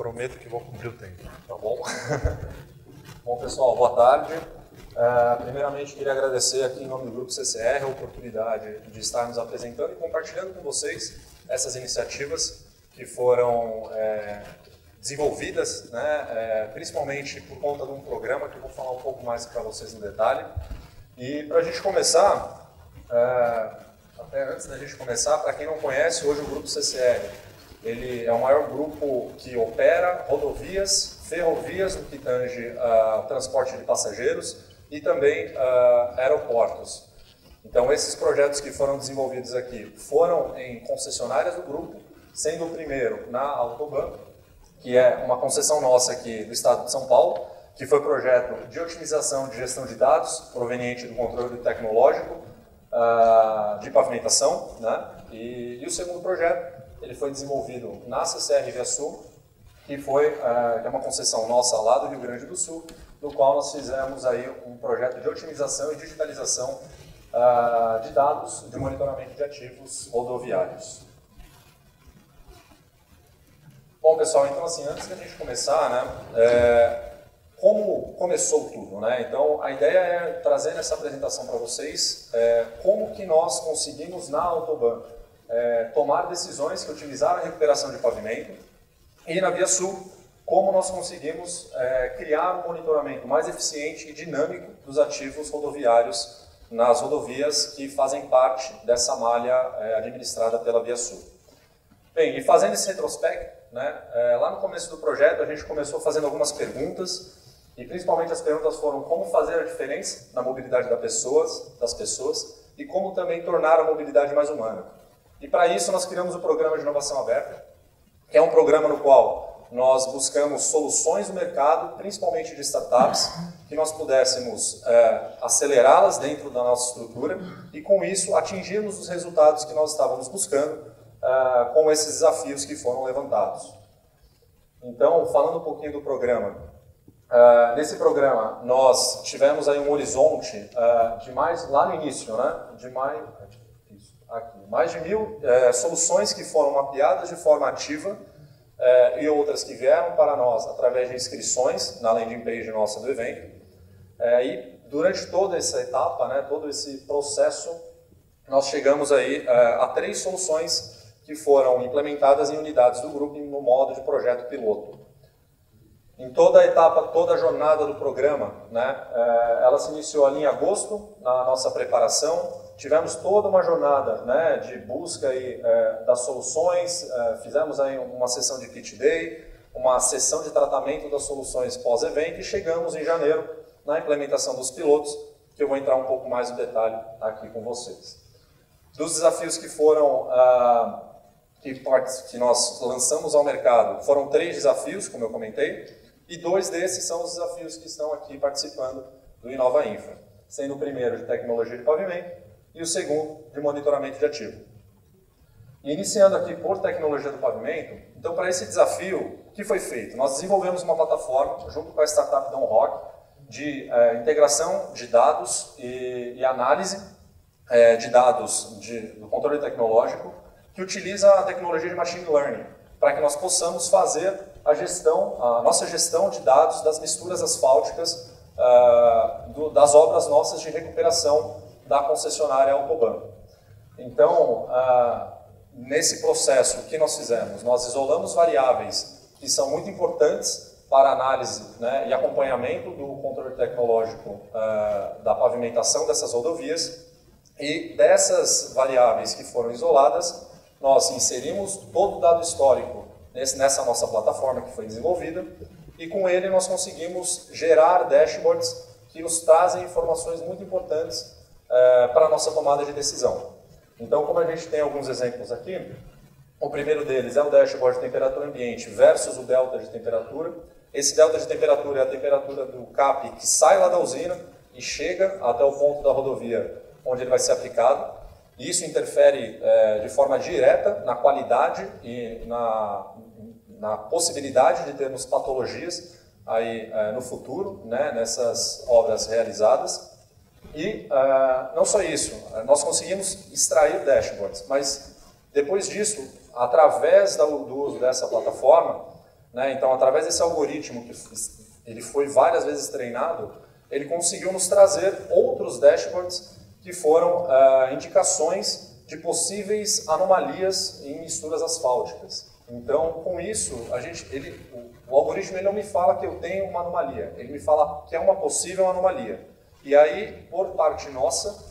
Prometo que vou cumprir o tempo. Tá bom? Bom, pessoal, boa tarde. Primeiramente, queria agradecer aqui em nome do Grupo CCR a oportunidade de estarmos apresentando e compartilhando com vocês essas iniciativas que foram desenvolvidas, né, principalmente por conta de um programa que eu vou falar um pouco mais para vocês no detalhe. E para a gente começar, até antes da gente começar, para quem não conhece, hoje o Grupo CCR ele é o maior grupo que opera rodovias, ferrovias, no que tange transporte de passageiros e também aeroportos. Então, esses projetos que foram desenvolvidos aqui foram em concessionárias do grupo, sendo o primeiro na Autoban, que é uma concessão nossa aqui do estado de São Paulo, que foi projeto de otimização de gestão de dados, proveniente do controle tecnológico de pavimentação, né? E o segundo projeto ele foi desenvolvido na CCR Via Sul, que é uma concessão nossa lá do Rio Grande do Sul, no qual nós fizemos aí um projeto de otimização e digitalização de dados de monitoramento de ativos rodoviários. Bom, pessoal, então assim, antes da gente começar, né, como começou tudo, né? Então, a ideia é trazer nessa apresentação para vocês como que nós conseguimos na Autoban tomar decisões que utilizaram a recuperação de pavimento e na Via Sul, como nós conseguimos criar um monitoramento mais eficiente e dinâmico dos ativos rodoviários nas rodovias que fazem parte dessa malha administrada pela Via Sul. Bem, e fazendo esse retrospecto, né, lá no começo do projeto a gente começou fazendo algumas perguntas e principalmente as perguntas foram como fazer a diferença na mobilidade das pessoas e como também tornar a mobilidade mais humana. E para isso nós criamos o Programa de Inovação Aberta, que é um programa no qual nós buscamos soluções no mercado, principalmente de startups, que nós pudéssemos acelerá-las dentro da nossa estrutura e com isso atingirmos os resultados que nós estávamos buscando com esses desafios que foram levantados. Então, falando um pouquinho do programa, nesse programa nós tivemos aí um horizonte de mais, lá no início, né, mais de 1.000 soluções que foram mapeadas de forma ativa e outras que vieram para nós através de inscrições na landing page nossa do evento. E durante toda essa etapa, né, todo esse processo, nós chegamos aí a 3 soluções que foram implementadas em unidades do grupo no modo de projeto piloto. Em toda a etapa, toda a jornada do programa, né, ela se iniciou ali em agosto, na nossa preparação. Tivemos toda uma jornada, né, de busca aí, das soluções, fizemos aí uma sessão de Kit Day, uma sessão de tratamento das soluções pós-evento e chegamos em janeiro na implementação dos pilotos, que eu vou entrar um pouco mais no detalhe aqui com vocês. Dos desafios que foram, que nós lançamos ao mercado, foram 3 desafios, como eu comentei, e 2 desses são os desafios que estão aqui participando do Inova Infra, sendo o primeiro de tecnologia de pavimento, e o segundo de monitoramento de ativo. E iniciando aqui por tecnologia do pavimento, então para esse desafio, o que foi feito? Nós desenvolvemos uma plataforma, junto com a startup Downrock, de integração de dados e análise de dados do controle tecnológico, que utiliza a tecnologia de Machine Learning, para que nós possamos fazer a nossa gestão de dados das misturas asfálticas das obras nossas de recuperação da concessionária Autoban. Então, nesse processo, o que nós fizemos? Nós isolamos variáveis que são muito importantes para análise, né, e acompanhamento do controle tecnológico da pavimentação dessas rodovias, e dessas variáveis que foram isoladas, nós inserimos todo o dado histórico nessa nossa plataforma que foi desenvolvida, e com ele nós conseguimos gerar dashboards que nos trazem informações muito importantes para a nossa tomada de decisão. Então, como a gente tem alguns exemplos aqui, o primeiro deles é o dashboard de temperatura ambiente versus o delta de temperatura. Esse delta de temperatura é a temperatura do CAP que sai lá da usina e chega até o ponto da rodovia onde ele vai ser aplicado. E isso interfere de forma direta na qualidade e na possibilidade de termos patologias aí, no futuro, né, nessas obras realizadas. E não só isso, nós conseguimos extrair dashboards, mas depois disso, através do uso dessa plataforma, né? Então, através desse algoritmo que ele foi várias vezes treinado, ele conseguiu nos trazer outros dashboards que foram indicações de possíveis anomalias em misturas asfálticas. Então, com isso, o algoritmo ele não me fala que eu tenho uma anomalia, ele me fala que é uma possível anomalia. E aí, por parte nossa,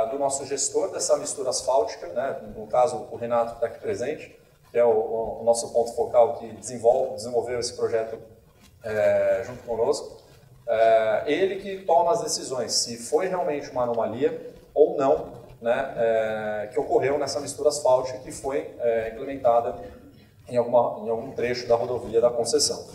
do nosso gestor dessa mistura asfáltica, né, no caso o Renato que está aqui presente, que é o nosso ponto focal que desenvolveu esse projeto junto conosco, ele que toma as decisões se foi realmente uma anomalia ou não, né, que ocorreu nessa mistura asfáltica que foi implementada em algum trecho da rodovia da concessão.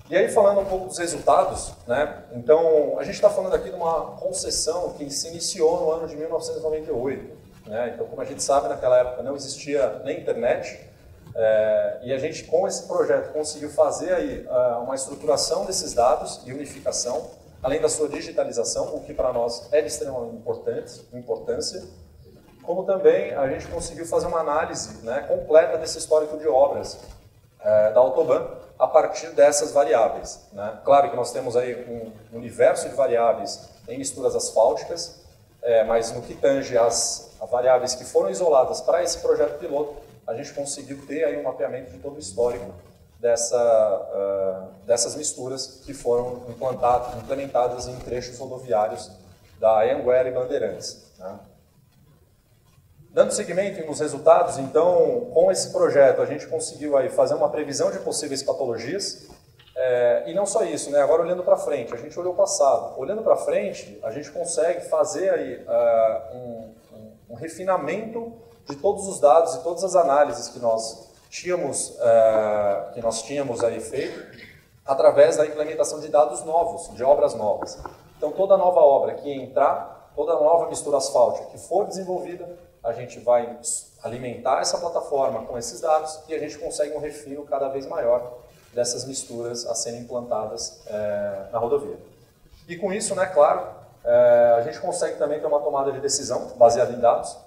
E aí, falando um pouco dos resultados, né, então, a gente está falando aqui de uma concessão que se iniciou no ano de 1998. Né, então, como a gente sabe, naquela época não existia nem internet, e a gente, com esse projeto, conseguiu fazer aí, uma estruturação desses dados e unificação, além da sua digitalização, o que para nós é de extrema importância, como também a gente conseguiu fazer uma análise, né, completa desse histórico de obras da Autoban, a partir dessas variáveis. Né? Claro que nós temos aí um universo de variáveis em misturas asfálticas, mas no que tange as variáveis que foram isoladas para esse projeto piloto, a gente conseguiu ter aí um mapeamento de todo o histórico dessas misturas que foram implementadas em trechos rodoviários da Anhanguera e Bandeirantes. Né? Dando seguimento nos resultados, então, com esse projeto, a gente conseguiu aí fazer uma previsão de possíveis patologias, e não só isso, né? Agora olhando para frente, a gente olhou o passado. Olhando para frente, a gente consegue fazer aí um refinamento de todos os dados e todas as análises que nós tínhamos aí feito, através da implementação de dados novos, de obras novas. Então, toda nova obra que entrar, toda nova mistura asfáltica que for desenvolvida, a gente vai alimentar essa plataforma com esses dados e a gente consegue um refino cada vez maior dessas misturas a serem implantadas na rodovia. E com isso, né, claro, a gente consegue também ter uma tomada de decisão baseada em dados,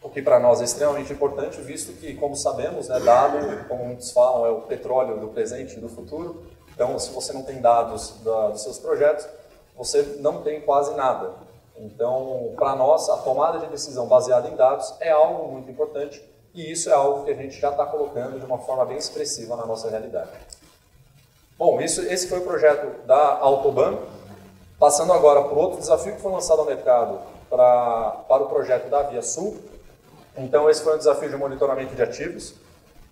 o que para nós é extremamente importante, visto que, como sabemos, né, dado, como muitos falam, é o petróleo do presente e do futuro. Então, se você não tem dados dos seus projetos, você não tem quase nada. Então, para nós, a tomada de decisão baseada em dados é algo muito importante e isso é algo que a gente já está colocando de uma forma bem expressiva na nossa realidade. Bom, esse foi o projeto da Autoban. Passando agora por outro desafio que foi lançado ao mercado para o projeto da Via Sul. Então, esse foi um desafio de monitoramento de ativos.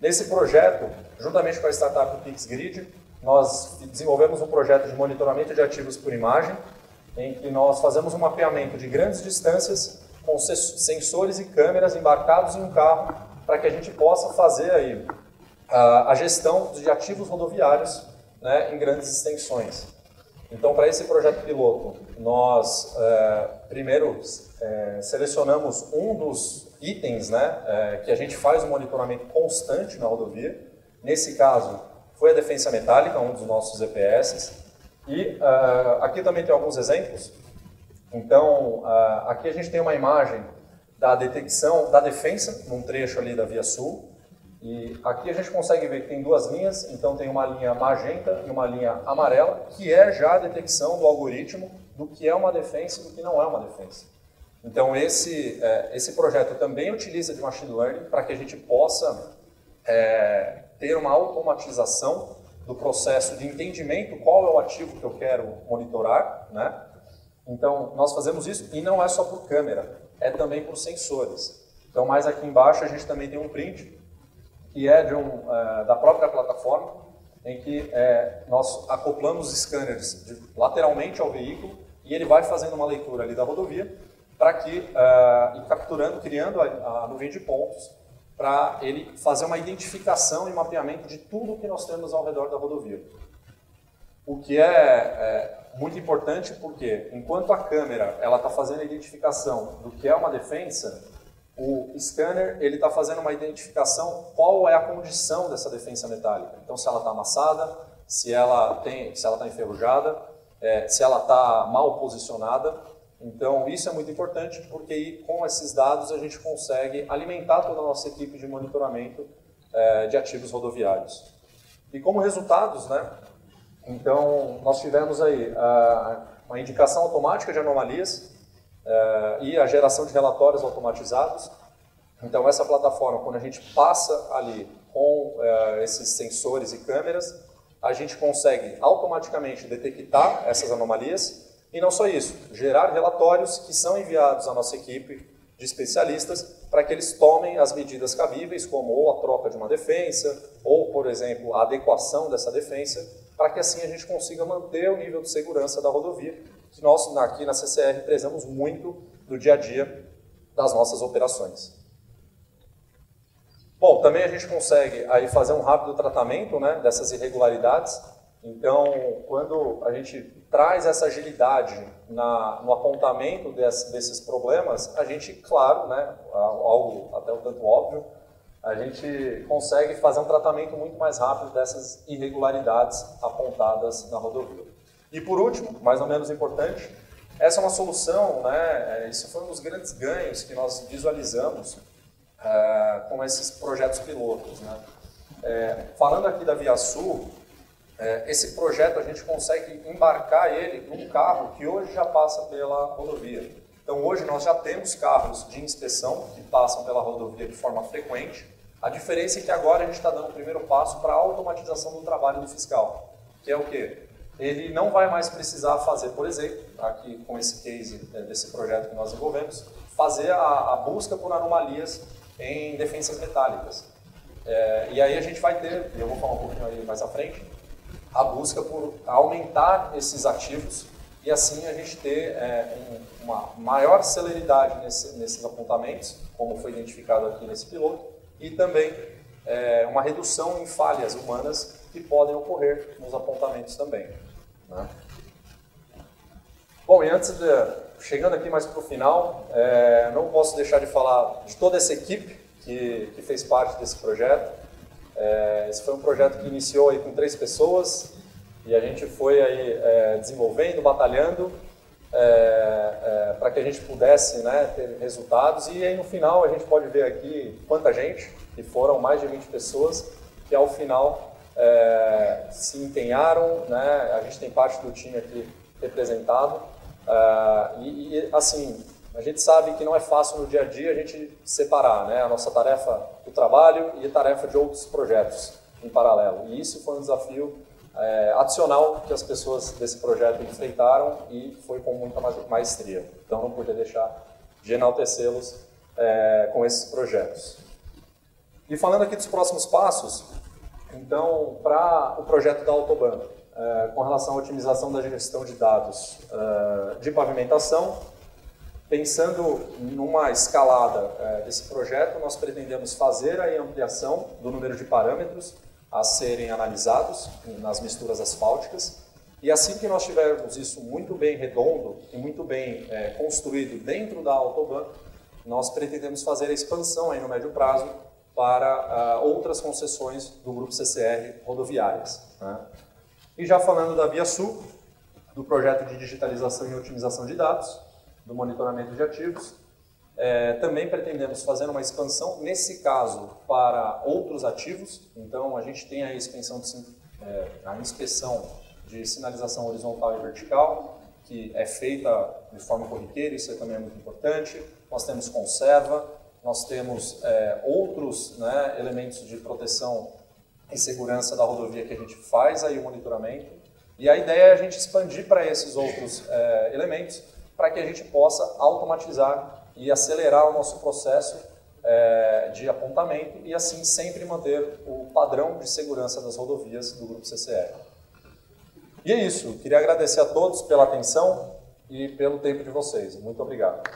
Nesse projeto, juntamente com a startup PixGrid, nós desenvolvemos um projeto de monitoramento de ativos por imagem, em que nós fazemos um mapeamento de grandes distâncias com sensores e câmeras embarcados em um carro para que a gente possa fazer aí a gestão de ativos rodoviários, né, em grandes extensões. Então, para esse projeto piloto, nós primeiro selecionamos um dos itens, né, que a gente faz um monitoramento constante na rodovia. Nesse caso, foi a defensa metálica, um dos nossos EPS. E aqui também tem alguns exemplos. Então, aqui a gente tem uma imagem da detecção da defensa, num trecho ali da Via Sul. E aqui a gente consegue ver que tem duas linhas, então tem uma linha magenta e uma linha amarela, que é já a detecção do algoritmo do que é uma defensa e do que não é uma defensa. Então, esse projeto também utiliza de machine learning para que a gente possa ter uma automatização do processo de entendimento qual é o ativo que eu quero monitorar, né? Então, nós fazemos isso e não é só por câmera, é também por sensores. Então, mais aqui embaixo a gente também tem um print que é da própria plataforma, em que nós acoplamos scanners lateralmente ao veículo e ele vai fazendo uma leitura ali da rodovia para que, e capturando, criando a nuvem de pontos, para ele fazer uma identificação e mapeamento de tudo que nós temos ao redor da rodovia. O que é muito importante porque, enquanto a câmera está fazendo a identificação do que é uma defensa, o scanner está fazendo uma identificação qual é a condição dessa defensa metálica. Então, se ela está amassada, se ela está enferrujada, se ela está mal posicionada. Então, isso é muito importante porque com esses dados a gente consegue alimentar toda a nossa equipe de monitoramento de ativos rodoviários. E como resultados, né, então nós tivemos aí uma indicação automática de anomalias e a geração de relatórios automatizados. Então essa plataforma, quando a gente passa ali com esses sensores e câmeras, a gente consegue automaticamente detectar essas anomalias e não só isso, gerar relatórios que são enviados à nossa equipe de especialistas para que eles tomem as medidas cabíveis, como ou a troca de uma defensa, ou, por exemplo, a adequação dessa defensa, para que assim a gente consiga manter o nível de segurança da rodovia, que nós aqui na CCR prezamos muito do dia a dia das nossas operações. Bom, também a gente consegue aí fazer um rápido tratamento, né, dessas irregularidades. Então, quando a gente traz essa agilidade no apontamento desses problemas, a gente, claro, né, algo até um tanto óbvio, a gente consegue fazer um tratamento muito mais rápido dessas irregularidades apontadas na rodovia. E por último, mais ou menos importante, essa é uma solução, né, isso foi um dos grandes ganhos que nós visualizamos com esses projetos pilotos, né. Falando aqui da ViaSul, esse projeto a gente consegue embarcar ele num carro que hoje já passa pela rodovia. Então hoje nós já temos carros de inspeção que passam pela rodovia de forma frequente. A diferença é que agora a gente está dando o primeiro passo para a automatização do trabalho do fiscal, que é o quê? Ele não vai mais precisar fazer, por exemplo, aqui com esse case desse projeto que nós desenvolvemos, fazer a busca por anomalias em defensas metálicas. E aí a gente vai ter, e eu vou falar um pouquinho aí mais à frente, a busca por aumentar esses ativos e assim a gente ter uma maior celeridade nesses apontamentos, como foi identificado aqui nesse piloto, e também uma redução em falhas humanas que podem ocorrer nos apontamentos também, né? Bom, e chegando aqui mais para o final, não posso deixar de falar de toda essa equipe que fez parte desse projeto. Esse foi um projeto que iniciou aí com 3 pessoas e a gente foi aí desenvolvendo, batalhando para que a gente pudesse, né, ter resultados. E aí no final a gente pode ver aqui quanta gente, que foram mais de 20 pessoas, que ao final se empenharam, né? A gente tem parte do time aqui representado e assim, a gente sabe que não é fácil no dia a dia a gente separar, né, a nossa tarefa do trabalho e a tarefa de outros projetos em paralelo. E isso foi um desafio adicional que as pessoas desse projeto enfrentaram e foi com muita maestria. Então não podia deixar de enaltecê-los com esses projetos. E falando aqui dos próximos passos, então, para o projeto da Autoban, com relação à otimização da gestão de dados de pavimentação, pensando numa escalada desse projeto, nós pretendemos fazer a ampliação do número de parâmetros a serem analisados nas misturas asfálticas, e assim que nós tivermos isso muito bem redondo e muito bem construído dentro da Autoban, nós pretendemos fazer a expansão aí no médio prazo para outras concessões do Grupo CCR rodoviárias, né? E já falando da ViaSul, do projeto de digitalização e otimização de dados, do monitoramento de ativos, também pretendemos fazer uma expansão, nesse caso, para outros ativos. Então, a gente tem a inspeção de sinalização horizontal e vertical, que é feita de forma corriqueira, isso também é muito importante. Nós temos conserva, nós temos outros, né, elementos de proteção e segurança da rodovia que a gente faz aí o monitoramento. E a ideia é a gente expandir para esses outros elementos, para que a gente possa automatizar e acelerar o nosso processo de apontamento e assim sempre manter o padrão de segurança das rodovias do Grupo CCR. E é isso, queria agradecer a todos pela atenção e pelo tempo de vocês. Muito obrigado.